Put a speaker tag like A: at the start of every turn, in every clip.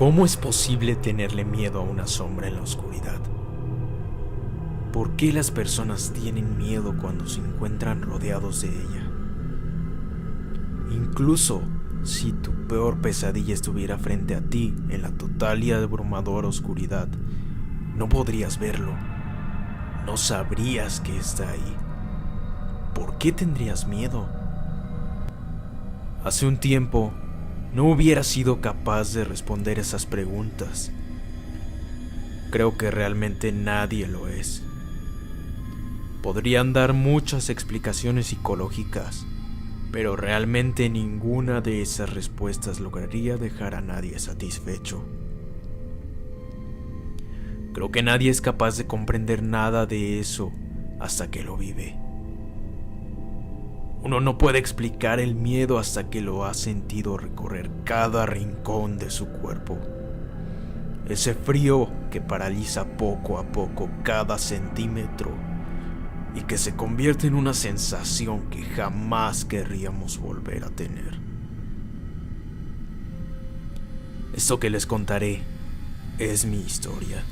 A: ¿Cómo es posible tenerle miedo a una sombra en la oscuridad? ¿Por qué las personas tienen miedo cuando se encuentran rodeados de ella? Incluso si tu peor pesadilla estuviera frente a ti en la total y abrumadora oscuridad, no podrías verlo. No sabrías que está ahí. ¿Por qué tendrías miedo? Hace un tiempo, no hubiera sido capaz de responder esas preguntas. Creo que realmente nadie lo es. Podrían dar muchas explicaciones psicológicas, pero realmente ninguna de esas respuestas lograría dejar a nadie satisfecho. Creo que nadie es capaz de comprender nada de eso hasta que lo vive. Uno no puede explicar el miedo hasta que lo ha sentido recorrer cada rincón de su cuerpo. Ese frío que paraliza poco a poco cada centímetro y que se convierte en una sensación que jamás querríamos volver a tener. Esto que les contaré es mi historia.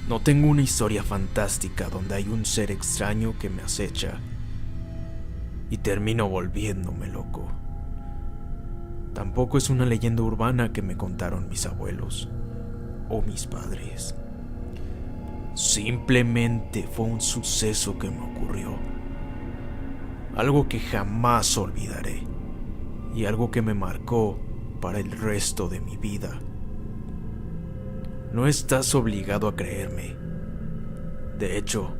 A: No tengo una historia fantástica donde hay un ser extraño que me acecha y termino volviéndome loco. Tampoco es una leyenda urbana que me contaron mis abuelos o mis padres. Simplemente fue un suceso que me ocurrió. Algo que jamás olvidaré y algo que me marcó para el resto de mi vida. No estás obligado a creerme. De hecho,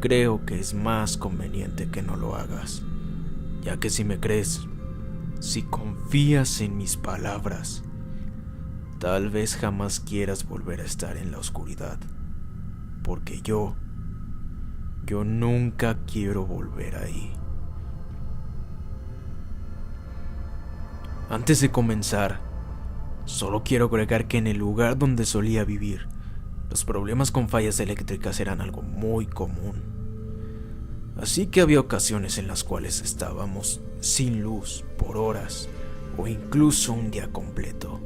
A: creo que es más conveniente que no lo hagas, ya que si me crees, si confías en mis palabras, tal vez jamás quieras volver a estar en la oscuridad, porque yo nunca quiero volver ahí. Antes de comenzar, solo quiero agregar que en el lugar donde solía vivir, los problemas con fallas eléctricas eran algo muy común. Así que había ocasiones en las cuales estábamos sin luz por horas o incluso un día completo.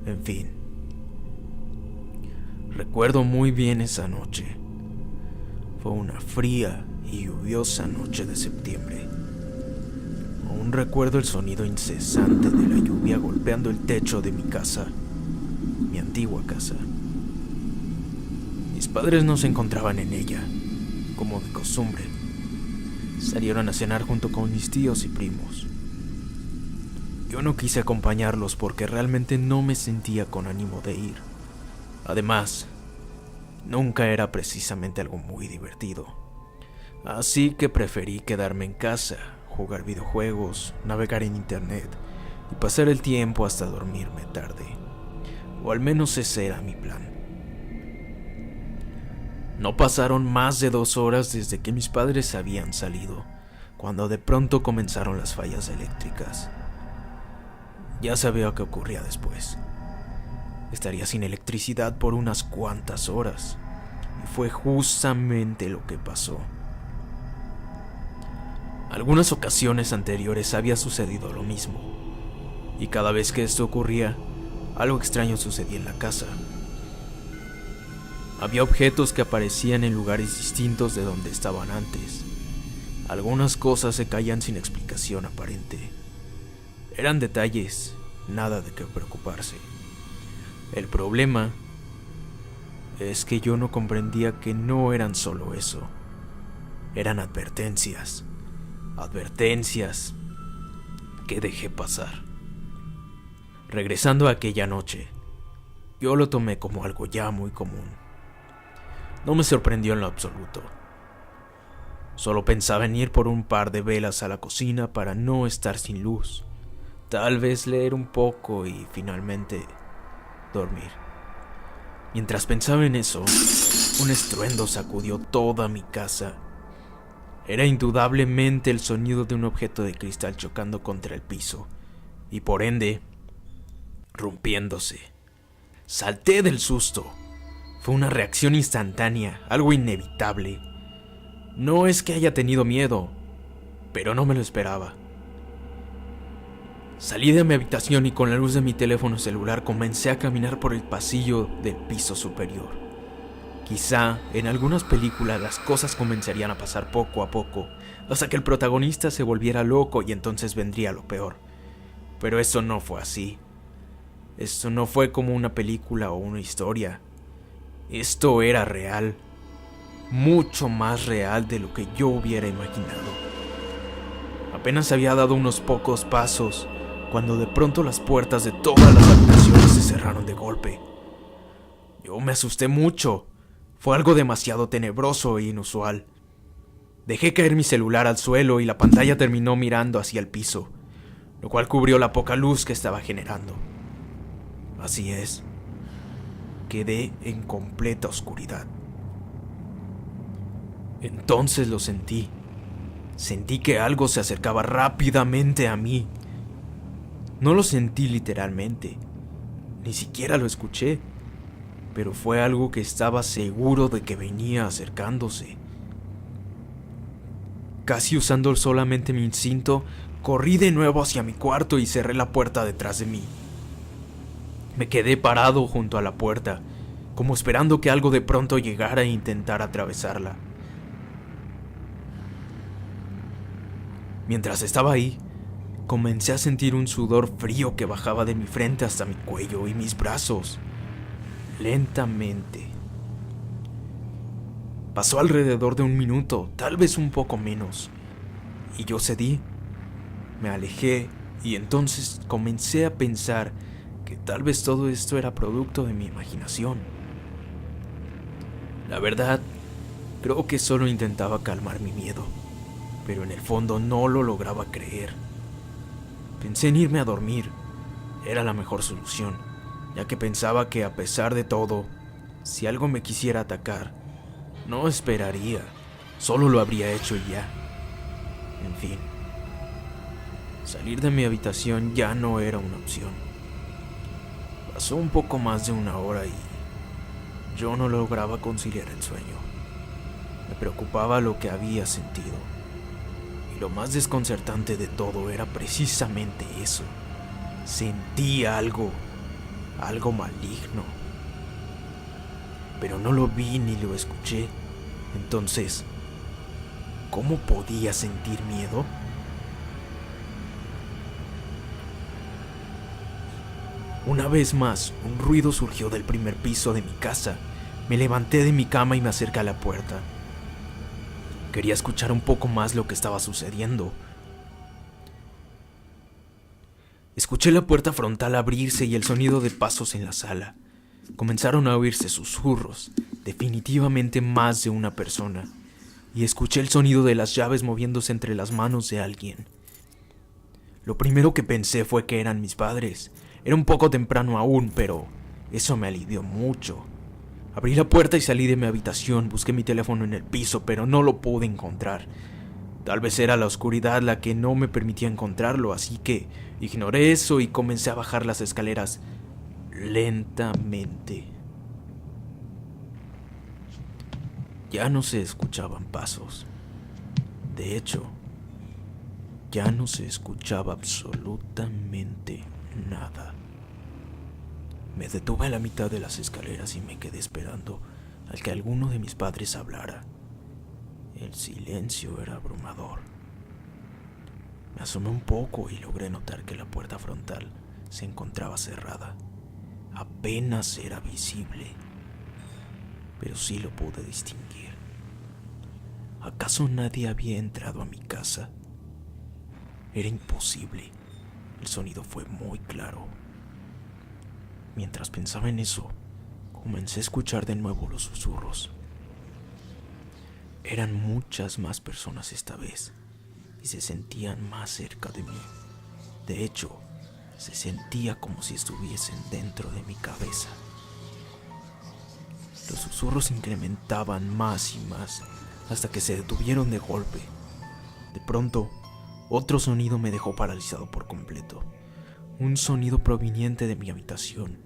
A: En fin, recuerdo muy bien esa noche. Fue una fría y lluviosa noche de septiembre. Aún recuerdo el sonido incesante de la lluvia golpeando el techo de mi casa, mi antigua casa. Mis padres no se encontraban en ella, como de costumbre. Salieron a cenar junto con mis tíos y primos. Yo no quise acompañarlos porque realmente no me sentía con ánimo de ir. Además, nunca era precisamente algo muy divertido. Así que preferí quedarme en casa, jugar videojuegos, navegar en internet y pasar el tiempo hasta dormirme tarde. O al menos ese era mi plan. No pasaron más de 2 horas desde que mis padres habían salido, cuando de pronto comenzaron las fallas eléctricas. Ya sabía qué ocurría después. Estaría sin electricidad por unas cuantas horas, y fue justamente lo que pasó. Algunas ocasiones anteriores había sucedido lo mismo, y cada vez que esto ocurría, algo extraño sucedía en la casa. Había objetos que aparecían en lugares distintos de donde estaban antes. Algunas cosas se caían sin explicación aparente. Eran detalles, nada de qué preocuparse. El problema es que yo no comprendía que no eran solo eso. Eran advertencias que dejé pasar. Regresando a aquella noche, yo lo tomé como algo ya muy común. No me sorprendió en lo absoluto. Solo pensaba en ir por un par de velas a la cocina para no estar sin luz, tal vez leer un poco y finalmente dormir. Mientras pensaba en eso, un estruendo sacudió toda mi casa. Era indudablemente el sonido de un objeto de cristal chocando contra el piso y por ende rompiéndose. Salté del susto. Fue una reacción instantánea, algo inevitable. No es que haya tenido miedo, pero no me lo esperaba. Salí de mi habitación y con la luz de mi teléfono celular comencé a caminar por el pasillo del piso superior. Quizá en algunas películas las cosas comenzarían a pasar poco a poco, hasta que el protagonista se volviera loco y entonces vendría lo peor. Pero esto no fue así. Esto no fue como una película o una historia. Esto era real. Mucho más real de lo que yo hubiera imaginado. Apenas había dado unos pocos pasos cuando de pronto las puertas de todas las habitaciones se cerraron de golpe. Yo me asusté mucho. Fue algo demasiado tenebroso e inusual. Dejé caer mi celular al suelo y la pantalla terminó mirando hacia el piso, lo cual cubrió la poca luz que estaba generando. Así es, quedé en completa oscuridad. Entonces lo sentí. Sentí que algo se acercaba rápidamente a mí. No lo sentí literalmente, ni siquiera lo escuché, pero fue algo que estaba seguro de que venía acercándose. Casi usando solamente mi instinto, corrí de nuevo hacia mi cuarto y cerré la puerta detrás de mí. Me quedé parado junto a la puerta, como esperando que algo de pronto llegara e intentara atravesarla. Mientras estaba ahí, comencé a sentir un sudor frío que bajaba de mi frente hasta mi cuello y mis brazos, lentamente. Pasó alrededor de 1 minuto, tal vez un poco menos, y yo cedí. Me alejé y entonces comencé a pensar que tal vez todo esto era producto de mi imaginación. La verdad, creo que solo intentaba calmar mi miedo, pero en el fondo no lo lograba creer. Pensé en irme a dormir. Era la mejor solución, ya que pensaba que a pesar de todo, si algo me quisiera atacar, no esperaría, solo lo habría hecho y ya. En fin, salir de mi habitación ya no era una opción. Pasó un poco más de 1 hora y yo no lograba conciliar el sueño. Me preocupaba lo que había sentido. Y lo más desconcertante de todo era precisamente eso. Sentí algo maligno. Pero no lo vi ni lo escuché. Entonces, ¿cómo podía sentir miedo? Una vez más, un ruido surgió del primer piso de mi casa. Me levanté de mi cama y me acerqué a la puerta. Quería escuchar un poco más lo que estaba sucediendo. Escuché la puerta frontal abrirse y el sonido de pasos en la sala. Comenzaron a oírse susurros, definitivamente más de una persona, y escuché el sonido de las llaves moviéndose entre las manos de alguien. Lo primero que pensé fue que eran mis padres. Era un poco temprano aún, pero eso me alivió mucho. Abrí la puerta y salí de mi habitación. Busqué mi teléfono en el piso, pero no lo pude encontrar. Tal vez era la oscuridad la que no me permitía encontrarlo, así que ignoré eso y comencé a bajar las escaleras lentamente. Ya no se escuchaban pasos. De hecho, ya no se escuchaba absolutamente nada. Me detuve a la mitad de las escaleras y me quedé esperando al que alguno de mis padres hablara. El silencio era abrumador. Me asomé un poco y logré notar que la puerta frontal se encontraba cerrada. Apenas era visible, pero sí lo pude distinguir. ¿Acaso nadie había entrado a mi casa? Era imposible. El sonido fue muy claro. Mientras pensaba en eso, comencé a escuchar de nuevo los susurros. Eran muchas más personas esta vez, y se sentían más cerca de mí. De hecho, se sentía como si estuviesen dentro de mi cabeza. Los susurros incrementaban más y más, hasta que se detuvieron de golpe. De pronto, otro sonido me dejó paralizado por completo. Un sonido proveniente de mi habitación.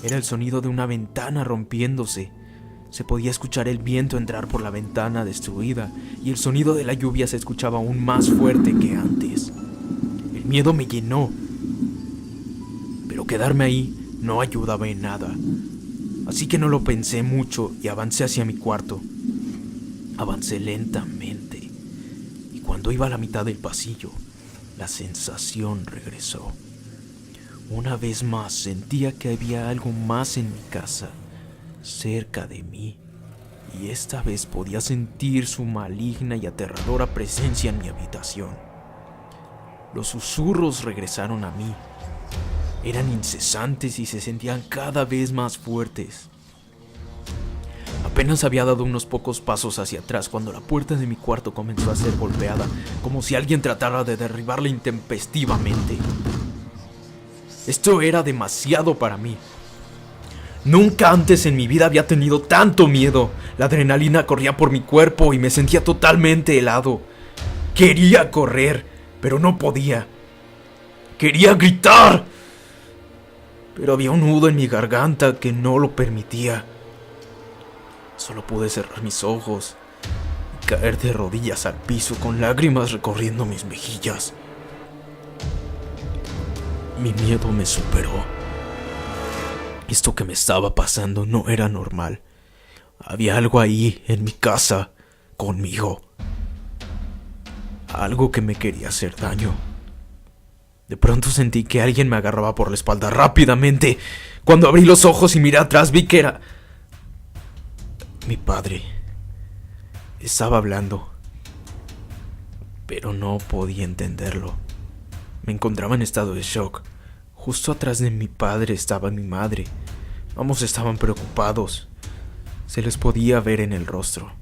A: Era el sonido de una ventana rompiéndose. Se podía escuchar el viento entrar por la ventana destruida y el sonido de la lluvia se escuchaba aún más fuerte que antes. El miedo me llenó Pero quedarme ahí no ayudaba en nada. Así que no lo pensé mucho y avancé hacia mi cuarto. Avancé lentamente y cuando iba a la mitad del pasillo, la sensación regresó. Una vez más sentía que había algo más en mi casa, cerca de mí, y esta vez podía sentir su maligna y aterradora presencia en mi habitación. Los susurros regresaron a mí. Eran incesantes y se sentían cada vez más fuertes. Apenas había dado unos pocos pasos hacia atrás cuando la puerta de mi cuarto comenzó a ser golpeada, como si alguien tratara de derribarla intempestivamente. Esto era demasiado para mí. Nunca antes en mi vida había tenido tanto miedo. La adrenalina corría por mi cuerpo y me sentía totalmente helado. Quería correr, pero no podía. Quería gritar, pero había un nudo en mi garganta que no lo permitía. Solo pude cerrar mis ojos y caer de rodillas al piso con lágrimas recorriendo mis mejillas. Mi miedo me superó. Esto que me estaba pasando no era normal. Había algo ahí, en mi casa, conmigo. Algo que me quería hacer daño. De pronto sentí que alguien me agarraba por la espalda rápidamente. Cuando abrí los ojos y miré atrás vi que era mi padre. Estaba hablando, pero no podía entenderlo. Me encontraba en estado de shock. Justo atrás de mi padre estaba mi madre. Ambos estaban preocupados. Se les podía ver en el rostro.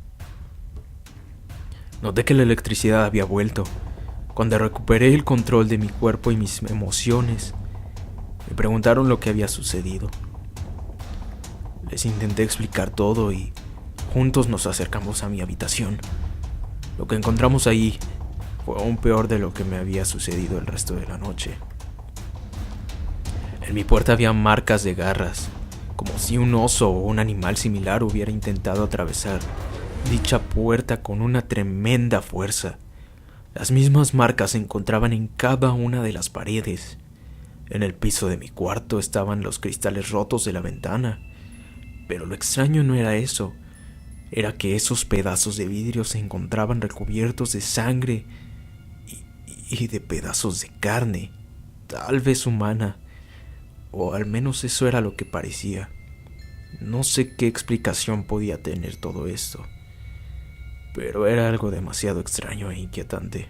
A: Noté que la electricidad había vuelto. Cuando recuperé el control de mi cuerpo y mis emociones, me preguntaron lo que había sucedido. Les intenté explicar todo y juntos nos acercamos a mi habitación. Lo que encontramos ahí fue aún peor de lo que me había sucedido el resto de la noche. En mi puerta había marcas de garras, como si un oso o un animal similar hubiera intentado atravesar dicha puerta con una tremenda fuerza. Las mismas marcas se encontraban en cada una de las paredes. En el piso de mi cuarto estaban los cristales rotos de la ventana. Pero lo extraño no era eso. Era que esos pedazos de vidrio se encontraban recubiertos de sangre y de pedazos de carne, tal vez humana, o al menos eso era lo que parecía. No sé qué explicación podía tener todo esto, pero era algo demasiado extraño e inquietante.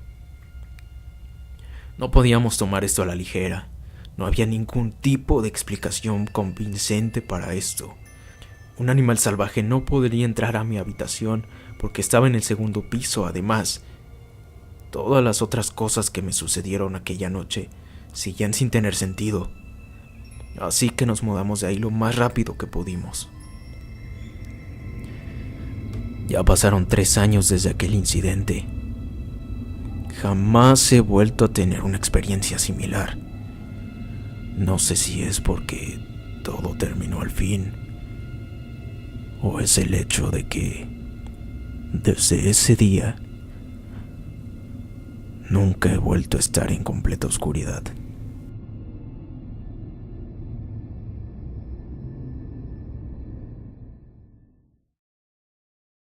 A: No podíamos tomar esto a la ligera. No había ningún tipo de explicación convincente para esto. Un animal salvaje no podría entrar a mi habitación porque estaba en el segundo piso. Además, todas las otras cosas que me sucedieron aquella noche seguían sin tener sentido. Así que nos mudamos de ahí lo más rápido que pudimos. Ya pasaron 3 años desde aquel incidente. Jamás he vuelto a tener una experiencia similar. No sé si es porque todo terminó al fin, o es el hecho de que desde ese día nunca he vuelto a estar en completa oscuridad.